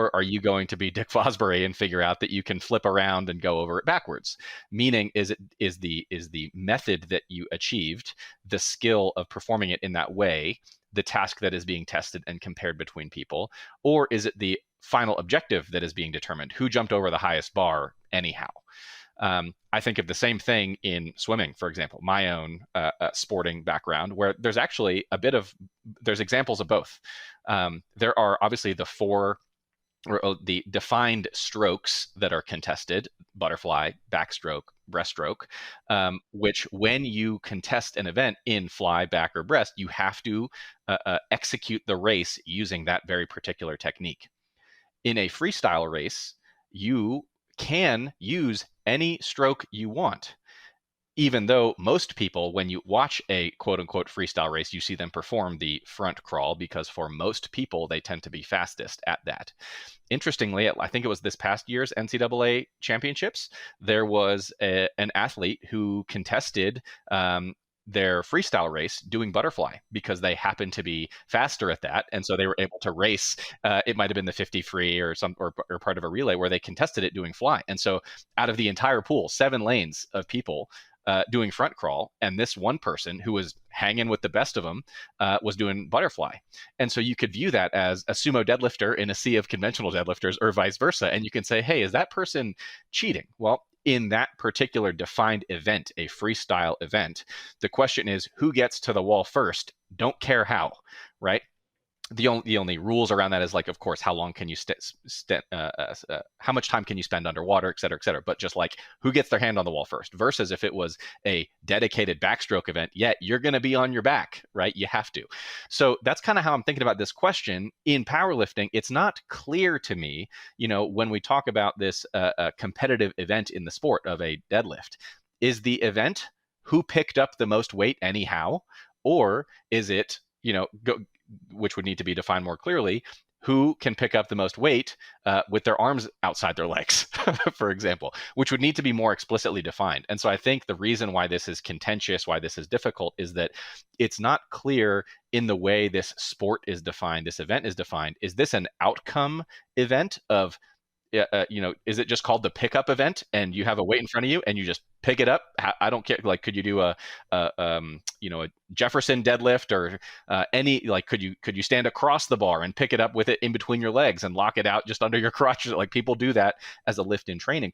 Or are you going to be Dick Fosbury and figure out that you can flip around and go over it backwards? Meaning, is the method that you achieved, the skill of performing it in that way, the task that is being tested and compared between people? Or is it the final objective that is being determined? Who jumped over the highest bar anyhow? I think of the same thing in swimming, for example, my own sporting background, where there's actually there's examples of both. There are obviously the defined strokes that are contested: butterfly, backstroke, breaststroke, which when you contest an event in fly, back, or breast, you have to execute the race using that very particular technique. In a freestyle race, you can use any stroke you want, even though most people, when you watch a quote unquote freestyle race, you see them perform the front crawl, because for most people, they tend to be fastest at that. Interestingly, I think it was this past year's NCAA championships, there was an athlete who contested their freestyle race doing butterfly, because they happened to be faster at that, and so they were able to race. It might have been the 50 free or part of a relay where they contested it doing fly. And so out of the entire pool, 7 lanes of people doing front crawl, and this one person who was hanging with the best of them was doing butterfly. And so you could view that as a sumo deadlifter in a sea of conventional deadlifters, or vice versa. And you can say, hey, is that person cheating? Well, in that particular defined event, a freestyle event, the question is, who gets to the wall first? Don't care how, right? The only rules around that is, like, of course, how long can you how much time can you spend underwater, et cetera, et cetera. But just like, who gets their hand on the wall first, versus if it was a dedicated backstroke event, you're going to be on your back, right? You have to. So that's kind of how I'm thinking about this question. In powerlifting, it's not clear to me, when we talk about this competitive event in the sport of a deadlift, is the event who picked up the most weight anyhow, or is it, which would need to be defined more clearly, who can pick up the most weight with their arms outside their legs, for example, which would need to be more explicitly defined. And so I think the reason why this is contentious, why this is difficult, is that it's not clear in the way this sport is defined, this event is defined. Is this an outcome event of, is it just called the pickup event, and you have a weight in front of you and you just pick it up? I don't care. Like, could you do a Jefferson deadlift, or could you stand across the bar and pick it up with it in between your legs and lock it out just under your crotch? Like, people do that as a lift in training.